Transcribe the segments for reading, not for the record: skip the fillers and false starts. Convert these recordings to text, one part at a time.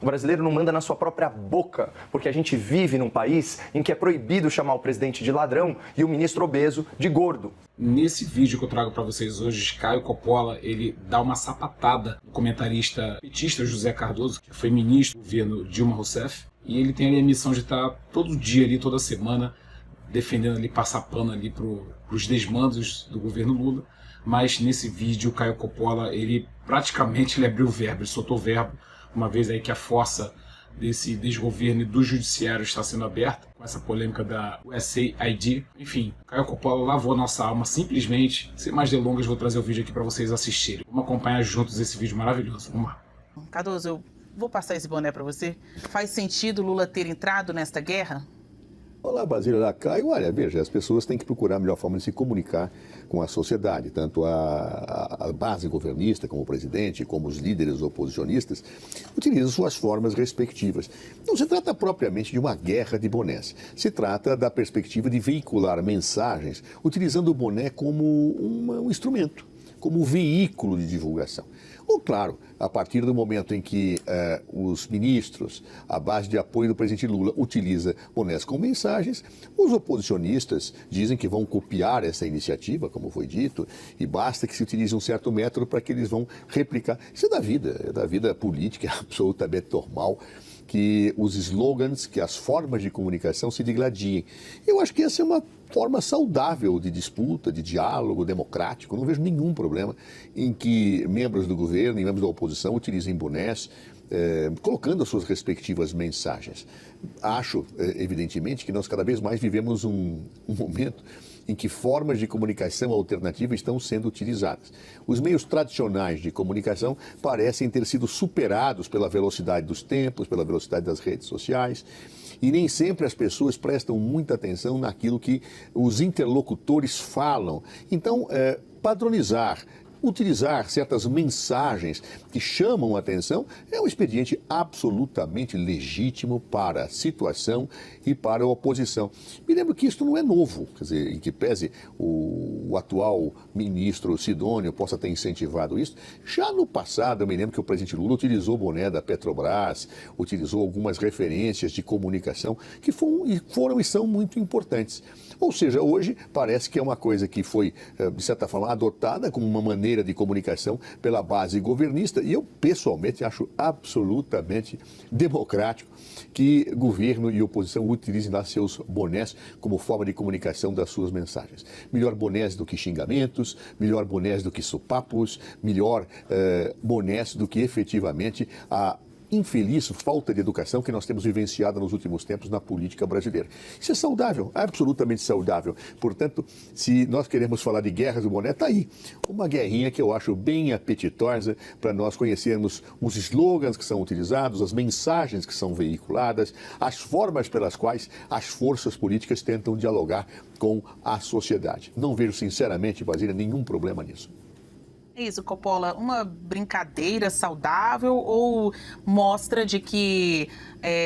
O brasileiro não manda na sua própria boca, porque a gente vive num país em que é proibido chamar o presidente de ladrão e o ministro obeso de gordo. Nesse vídeo que eu trago para vocês hoje, Caio Coppola, ele dá uma sapatada no comentarista petista José Cardoso, que foi ministro do governo Dilma Rousseff, e ele tem ali a missão de estar todo dia ali, toda semana, defendendo ali, passar pano ali para os desmandos do governo Lula. Mas nesse vídeo, o Caio Coppola, ele praticamente abriu o verbo, ele soltou o verbo, uma vez aí que a força desse desgoverno e do judiciário está sendo aberta, com essa polêmica da USAID. Enfim, Caio Coppola lavou a nossa alma simplesmente. Sem mais delongas, vou trazer o vídeo aqui para vocês assistirem. Vamos acompanhar juntos esse vídeo maravilhoso. Vamos lá. Cardoso, eu vou passar esse boné para você. Faz sentido Lula ter entrado nesta guerra? Olá, Basílio, olá, Caio. Olha, veja, as pessoas têm que procurar a melhor forma de se comunicar com a sociedade, tanto a base governista, como o presidente, como os líderes oposicionistas, utilizam suas formas respectivas. Não se trata propriamente de uma guerra de bonés. Se trata da perspectiva de veicular mensagens utilizando o boné como um instrumento, como um veículo de divulgação. Ou, claro, a partir do momento em que os ministros, a base de apoio do presidente Lula, utiliza bonés com mensagens, os oposicionistas dizem que vão copiar essa iniciativa, como foi dito, e basta que se utilize um certo método para que eles vão replicar. Isso é da vida política, é absolutamente normal que os slogans, que as formas de comunicação se digladiem. Eu acho que essa é uma forma saudável de disputa, de diálogo democrático. Não vejo nenhum problema em que membros do governo e membros da oposição utilizem bonés, colocando as suas respectivas mensagens. Acho, evidentemente, que nós cada vez mais vivemos um momento em que formas de comunicação alternativa estão sendo utilizadas. Os meios tradicionais de comunicação parecem ter sido superados pela velocidade dos tempos, pela velocidade das redes sociais, e nem sempre as pessoas prestam muita atenção naquilo que os interlocutores falam. Então, padronizar, utilizar certas mensagens que chamam a atenção é um expediente absolutamente legítimo para a situação e para a oposição. Me lembro que isso não é novo, quer dizer, em que pese o atual ministro Sidônio possa ter incentivado isso. Já no passado, eu me lembro que o presidente Lula utilizou o boné da Petrobras, utilizou algumas referências de comunicação que foram e são muito importantes. Ou seja, hoje parece que é uma coisa que foi, de certa forma, adotada como uma maneira de comunicação pela base governista, e eu pessoalmente acho absolutamente democrático que governo e oposição utilizem lá seus bonés como forma de comunicação das suas mensagens. Melhor bonés do que xingamentos, melhor bonés do que sopapos, melhor bonés do que efetivamente a infeliz falta de educação que nós temos vivenciado nos últimos tempos na política brasileira. Isso é saudável, absolutamente saudável. Portanto, se nós queremos falar de guerras do boné, está aí. Uma guerrinha que eu acho bem apetitosa para nós conhecermos os slogans que são utilizados, as mensagens que são veiculadas, as formas pelas quais as forças políticas tentam dialogar com a sociedade. Não vejo, sinceramente, Basília, nenhum problema nisso. É isso, Coppola, uma brincadeira saudável ou mostra de que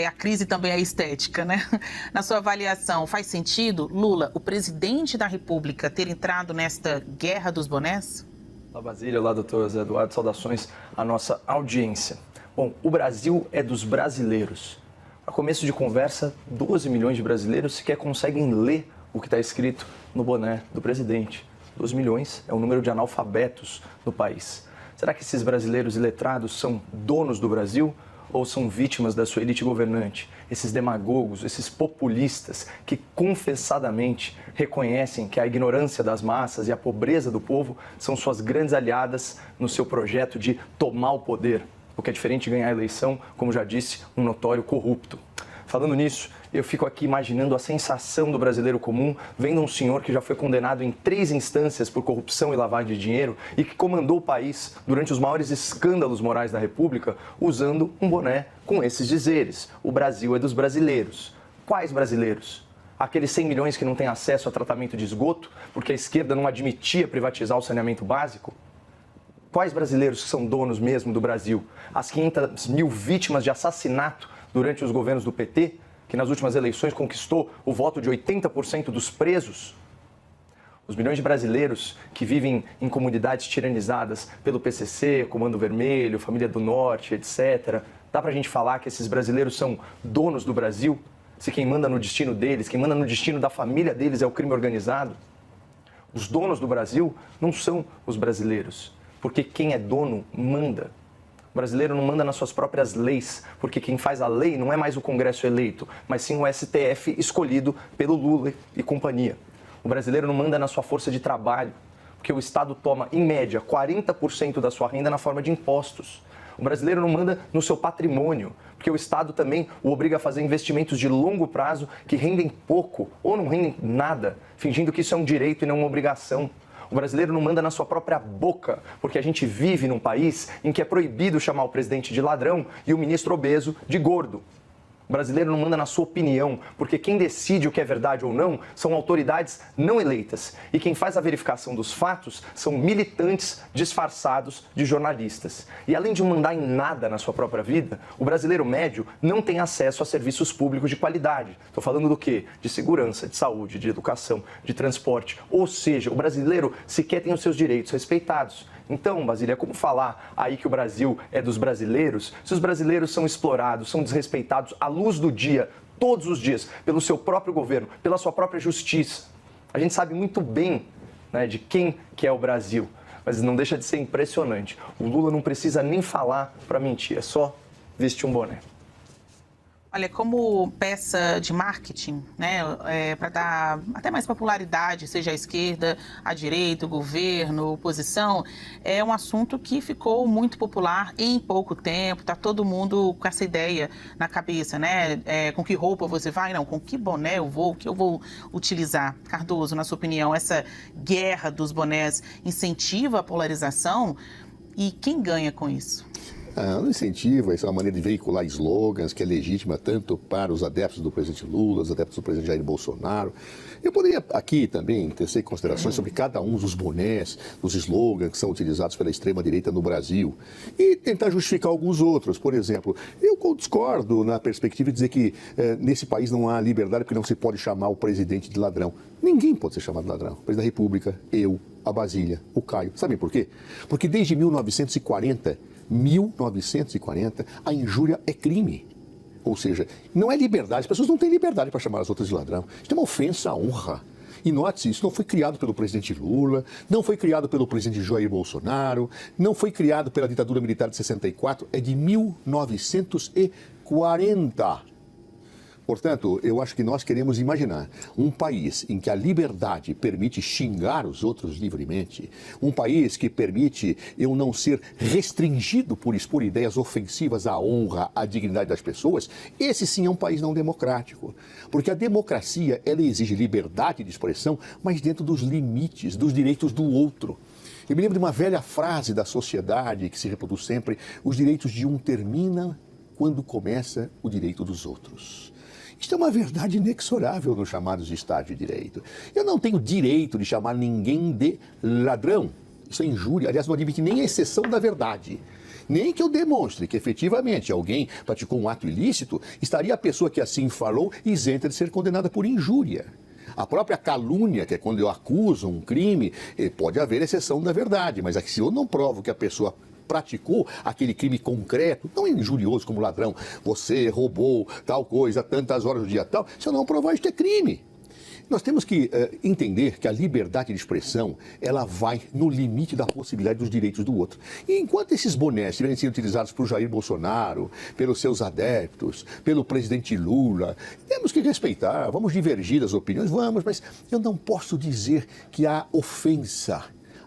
a crise também é estética, né? Na sua avaliação, faz sentido, Lula, o presidente da República, ter entrado nesta guerra dos bonés? Olá, Basília, olá, doutor Zé Eduardo, saudações à nossa audiência. Bom, o Brasil é dos brasileiros. A começo de conversa, 12 milhões de brasileiros sequer conseguem ler o que está escrito no boné do presidente. 12 milhões é o número de analfabetos no país. Será que esses brasileiros iletrados são donos do Brasil ou são vítimas da sua elite governante? Esses demagogos, esses populistas que confessadamente reconhecem que a ignorância das massas e a pobreza do povo são suas grandes aliadas no seu projeto de tomar o poder, o que é diferente de ganhar a eleição, como já disse, um notório corrupto. Falando nisso, eu fico aqui imaginando a sensação do brasileiro comum vendo um senhor que já foi condenado em 3 instâncias por corrupção e lavagem de dinheiro e que comandou o país durante os maiores escândalos morais da República usando um boné com esses dizeres: o Brasil é dos brasileiros. Quais brasileiros? Aqueles 100 milhões que não têm acesso a tratamento de esgoto porque a esquerda não admitia privatizar o saneamento básico? Quais brasileiros que são donos mesmo do Brasil? As 500 mil vítimas de assassinato durante os governos do PT, que nas últimas eleições conquistou o voto de 80% dos presos? Os milhões de brasileiros que vivem em comunidades tiranizadas pelo PCC, Comando Vermelho, Família do Norte, etc., Dá pra gente falar que esses brasileiros são donos do Brasil? Se quem manda no destino deles, quem manda no destino da família deles é o crime organizado? Os donos do Brasil não são os brasileiros, porque quem é dono manda. O brasileiro não manda nas suas próprias leis, porque quem faz a lei não é mais o Congresso eleito, mas sim o STF escolhido pelo Lula e companhia. O brasileiro não manda na sua força de trabalho, porque o Estado toma, em média, 40% da sua renda na forma de impostos. O brasileiro não manda no seu patrimônio, porque o Estado também o obriga a fazer investimentos de longo prazo que rendem pouco ou não rendem nada, fingindo que isso é um direito e não uma obrigação. O brasileiro não manda na sua própria boca, porque a gente vive num país em que é proibido chamar o presidente de ladrão e o ministro obeso de gordo. O brasileiro não manda na sua opinião, porque quem decide o que é verdade ou não são autoridades não eleitas. E quem faz a verificação dos fatos são militantes disfarçados de jornalistas. E além de não mandar em nada na sua própria vida, o brasileiro médio não tem acesso a serviços públicos de qualidade. Estou falando do quê? De segurança, de saúde, de educação, de transporte. Ou seja, o brasileiro sequer tem os seus direitos respeitados. Então, Basília, como falar aí que o Brasil é dos brasileiros, se os brasileiros são explorados, são desrespeitados à luz do dia, todos os dias, pelo seu próprio governo, pela sua própria justiça? A gente sabe muito bem, né, de quem que é o Brasil, mas não deixa de ser impressionante. O Lula não precisa nem falar para mentir, é só vestir um boné. Olha, como peça de marketing, né, para dar até mais popularidade, seja à esquerda, à direita, o governo, a oposição, é um assunto que ficou muito popular em pouco tempo, tá todo mundo com essa ideia na cabeça, né, com que roupa você vai, não, com que boné eu vou, o que eu vou utilizar. Cardoso, na sua opinião, essa guerra dos bonés incentiva a polarização e quem ganha com isso? Não incentiva, essa é uma maneira de veicular slogans que é legítima tanto para os adeptos do presidente Lula, os adeptos do presidente Jair Bolsonaro. Eu poderia aqui também tecer considerações sobre cada um dos bonés, dos slogans que são utilizados pela extrema-direita no Brasil e tentar justificar alguns outros. Por exemplo, eu discordo na perspectiva de dizer que nesse país não há liberdade porque não se pode chamar o presidente de ladrão. Ninguém pode ser chamado de ladrão. O presidente da República, eu, a Basília, o Caio. Sabem por quê? Porque desde 1940, a injúria é crime. Ou seja, não é liberdade, as pessoas não têm liberdade para chamar as outras de ladrão. Isso é uma ofensa à honra. E note-se, isso não foi criado pelo presidente Lula, não foi criado pelo presidente Jair Bolsonaro, não foi criado pela ditadura militar de 64, é de 1940. Portanto, eu acho que nós queremos imaginar um país em que a liberdade permite xingar os outros livremente, um país que permite eu não ser restringido por expor ideias ofensivas à honra, à dignidade das pessoas. Esse sim é um país não democrático, porque a democracia ela exige liberdade de expressão, mas dentro dos limites, dos direitos do outro. Eu me lembro de uma velha frase da sociedade que se reproduz sempre: os direitos de um terminam quando começa o direito dos outros. Isto é uma verdade inexorável nos chamados de Estado de Direito. Eu não tenho direito de chamar ninguém de ladrão. Isso é injúria. Aliás, não admite nem a exceção da verdade. Nem que eu demonstre que efetivamente alguém praticou um ato ilícito, estaria a pessoa que assim falou isenta de ser condenada por injúria. A própria calúnia, que é quando eu acuso um crime, pode haver exceção da verdade, mas se eu não provo que a pessoa praticou aquele crime concreto, não injurioso como ladrão, você roubou tal coisa, tantas horas do dia tal, se eu não provar, isso é crime. Nós temos que entender que a liberdade de expressão, ela vai no limite da possibilidade dos direitos do outro. E enquanto esses bonés estiverem sendo utilizados por Jair Bolsonaro, pelos seus adeptos, pelo presidente Lula, temos que respeitar, vamos divergir das opiniões, vamos, mas eu não posso dizer que há ofensa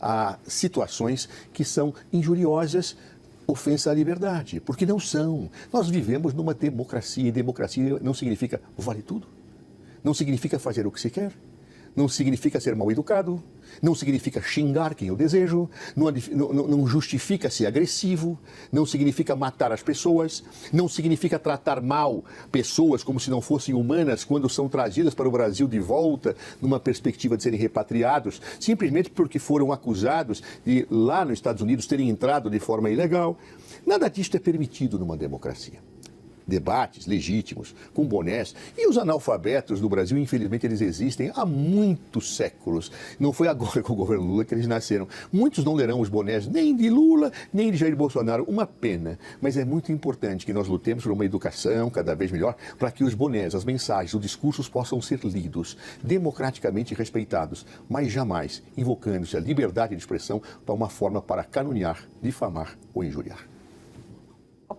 a situações que são injuriosas, ofensa à liberdade, porque não são. Nós vivemos numa democracia e democracia não significa vale tudo, não significa fazer o que se quer, não significa ser mal educado, não significa xingar quem eu desejo, não justifica ser agressivo, não significa matar as pessoas, não significa tratar mal pessoas como se não fossem humanas quando são trazidas para o Brasil de volta numa perspectiva de serem repatriados, simplesmente porque foram acusados de lá nos Estados Unidos terem entrado de forma ilegal. Nada disto é permitido numa democracia. debates legítimos, com bonés. E os analfabetos do Brasil, infelizmente, eles existem há muitos séculos. Não foi agora com o governo Lula que eles nasceram. Muitos não lerão os bonés nem de Lula, nem de Jair Bolsonaro. Uma pena. Mas é muito importante que nós lutemos por uma educação cada vez melhor, para que os bonés, as mensagens, os discursos possam ser lidos, democraticamente respeitados, mas jamais invocando-se a liberdade de expressão para uma forma para caluniar, difamar ou injuriar.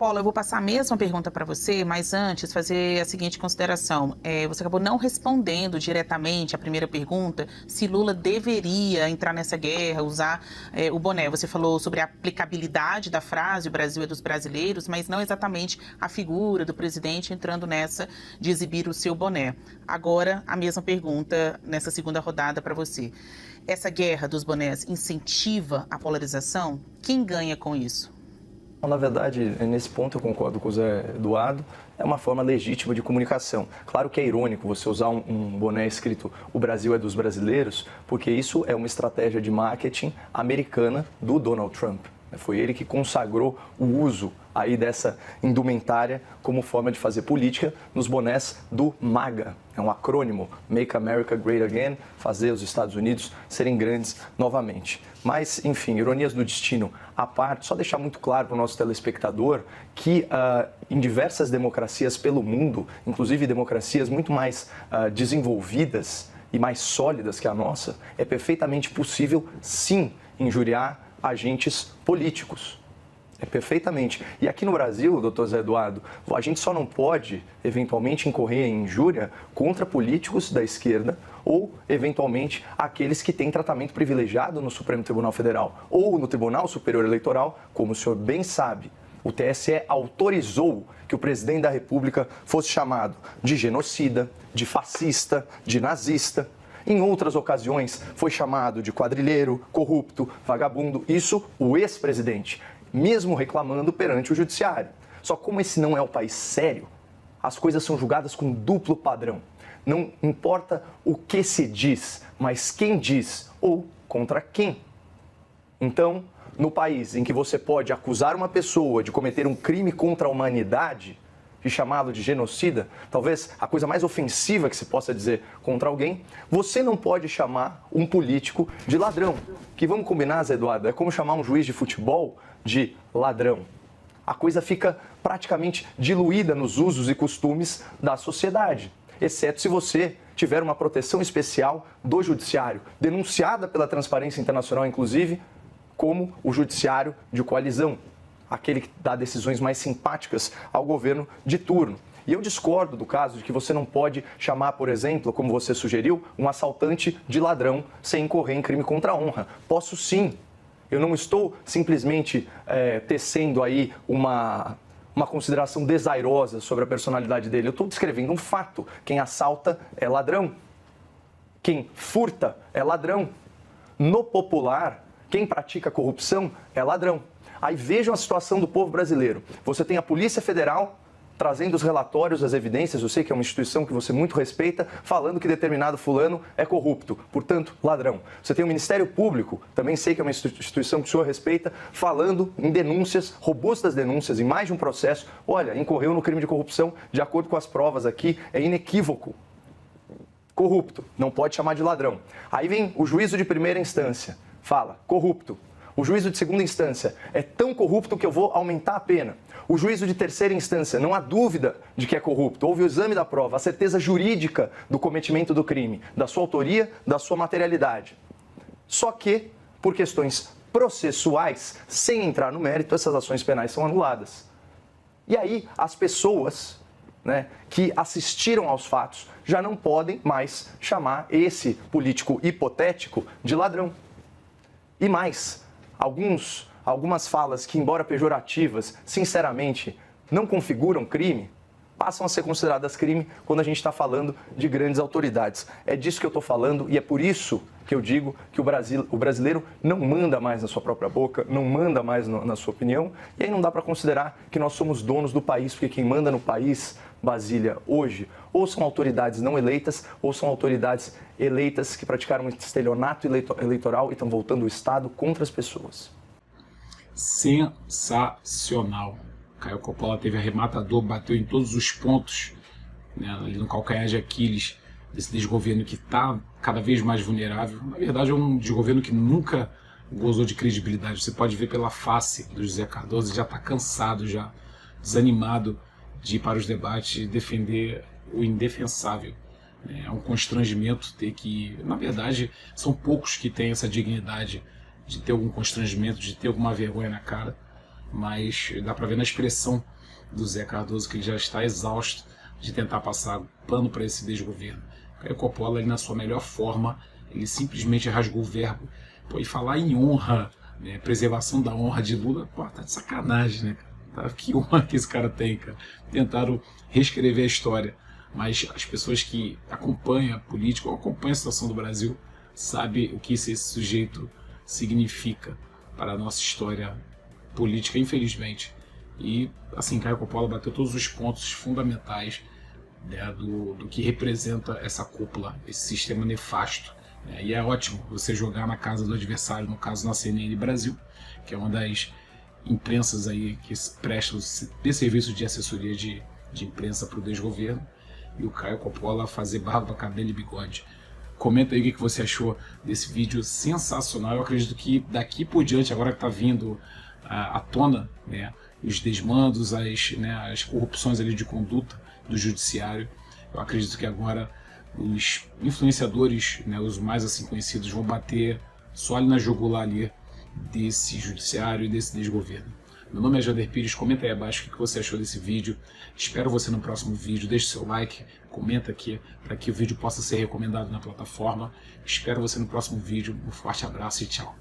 Paulo, eu vou passar a mesma pergunta para você, mas antes fazer a seguinte consideração. Você acabou não respondendo diretamente a primeira pergunta, se Lula deveria entrar nessa guerra, usar o boné. Você falou sobre a aplicabilidade da frase, o Brasil é dos brasileiros, mas não exatamente a figura do presidente entrando nessa de exibir o seu boné. Agora, a mesma pergunta nessa segunda rodada para você. Essa guerra dos bonés incentiva a polarização? Quem ganha com isso? Na verdade, nesse ponto eu concordo com o Zé Eduardo, é uma forma legítima de comunicação. Claro que é irônico você usar um boné escrito "O Brasil é dos brasileiros", porque isso é uma estratégia de marketing americana do Donald Trump. Foi ele que consagrou o uso aí dessa indumentária como forma de fazer política nos bonés do MAGA. É um acrônimo, Make America Great Again, fazer os Estados Unidos serem grandes novamente. Mas, enfim, ironias do destino à parte, só deixar muito claro para o nosso telespectador que em diversas democracias pelo mundo, inclusive democracias muito mais desenvolvidas e mais sólidas que a nossa, é perfeitamente possível, sim, injuriar agentes políticos. É perfeitamente. E aqui no Brasil, doutor Zé Eduardo, a gente só não pode, eventualmente, incorrer em injúria contra políticos da esquerda ou, eventualmente, aqueles que têm tratamento privilegiado no Supremo Tribunal Federal ou no Tribunal Superior Eleitoral, como o senhor bem sabe. O TSE autorizou que o presidente da República fosse chamado de genocida, de fascista, de nazista. Em outras ocasiões, foi chamado de quadrilheiro, corrupto, vagabundo. Isso o ex-presidente, mesmo reclamando perante o judiciário. Só como esse não é o país sério, as coisas são julgadas com duplo padrão. Não importa o que se diz, mas quem diz ou contra quem. Então, no país em que você pode acusar uma pessoa de cometer um crime contra a humanidade, e chamá-lo de genocida, talvez a coisa mais ofensiva que se possa dizer contra alguém, você não pode chamar um político de ladrão. Que vamos combinar, Zé Eduardo, é como chamar um juiz de futebol de ladrão. A coisa fica praticamente diluída nos usos e costumes da sociedade, exceto se você tiver uma proteção especial do judiciário, denunciada pela Transparência Internacional, inclusive, como o judiciário de coalizão, aquele que dá decisões mais simpáticas ao governo de turno. E eu discordo do caso de que você não pode chamar, por exemplo, como você sugeriu, um assaltante de ladrão sem incorrer em crime contra a honra. Posso sim. Eu não estou simplesmente tecendo aí uma consideração desairosa sobre a personalidade dele. Eu estou descrevendo um fato. Quem assalta é ladrão. Quem furta é ladrão. No popular, quem pratica corrupção é ladrão. Aí vejam a situação do povo brasileiro. Você tem a Polícia Federal trazendo os relatórios, as evidências, eu sei que é uma instituição que você muito respeita, falando que determinado fulano é corrupto, portanto, ladrão. Você tem o Ministério Público, também sei que é uma instituição que o senhor respeita, falando em denúncias, robustas denúncias, em mais de um processo. Olha, incorreu no crime de corrupção, de acordo com as provas aqui, é inequívoco. Corrupto, não pode chamar de ladrão. Aí vem o juízo de primeira instância, fala, corrupto. O juízo de segunda instância é tão corrupto que eu vou aumentar a pena. O juízo de terceira instância, não há dúvida de que é corrupto. Houve o exame da prova, a certeza jurídica do cometimento do crime, da sua autoria, da sua materialidade. Só que, por questões processuais, sem entrar no mérito, essas ações penais são anuladas. E aí, as pessoas, que assistiram aos fatos já não podem mais chamar esse político hipotético de ladrão. E mais, algumas falas que, embora pejorativas, sinceramente, não configuram crime, passam a ser consideradas crime quando a gente está falando de grandes autoridades. É disso que eu estou falando e é por isso que eu digo que o brasileiro não manda mais na sua própria boca, não manda mais na sua opinião, e aí não dá para considerar que nós somos donos do país, porque quem manda no país, Basília, hoje, ou são autoridades não eleitas, ou são autoridades eleitas que praticaram um estelionato eleitoral e estão voltando o Estado contra as pessoas. Sensacional. Caio Coppola teve arrematador, bateu em todos os pontos, né, ali no calcanhar de Aquiles desse desgoverno que está cada vez mais vulnerável. Na verdade, é um desgoverno que nunca gozou de credibilidade. Você pode ver pela face do José Cardoso, ele já está cansado, já desanimado de ir para os debates e defender o indefensável. É um constrangimento ter que... Na verdade, são poucos que têm essa dignidade de ter algum constrangimento, de ter alguma vergonha na cara, mas dá para ver na expressão do Zé Cardoso que ele já está exausto de tentar passar pano para esse desgoverno. Caio Coppola, ele, na sua melhor forma, ele simplesmente rasgou o verbo. Pô, e falar em honra, né, preservação da honra de Lula, pô, tá de sacanagem, né, cara? Tá, que honra que esse cara tem, cara. Tentaram reescrever a história, mas as pessoas que acompanham a política ou acompanham a situação do Brasil sabem o que esse sujeito significa para a nossa história política, infelizmente. E, assim, Caio Coppola bateu todos os pontos fundamentais, né, do que representa essa cúpula, esse sistema nefasto. Né? E é ótimo você jogar na casa do adversário, no caso na CNN Brasil, que é uma das imprensas aí que prestam de serviço de assessoria de imprensa para o desgoverno, e o Caio Coppola fazer barba, cabelo e bigode. Comenta aí o que você achou desse vídeo sensacional. Eu acredito que daqui por diante, agora que está vindo à tona, né, os desmandos, as corrupções ali de conduta do judiciário, eu acredito que agora os influenciadores, né, os mais assim conhecidos, vão bater só ali na jugular ali desse judiciário e desse desgoverno. Meu nome é Jader Pires, comenta aí abaixo o que você achou desse vídeo. Espero você no próximo vídeo, deixe seu like, comenta aqui para que o vídeo possa ser recomendado na plataforma. Espero você no próximo vídeo, um forte abraço e tchau.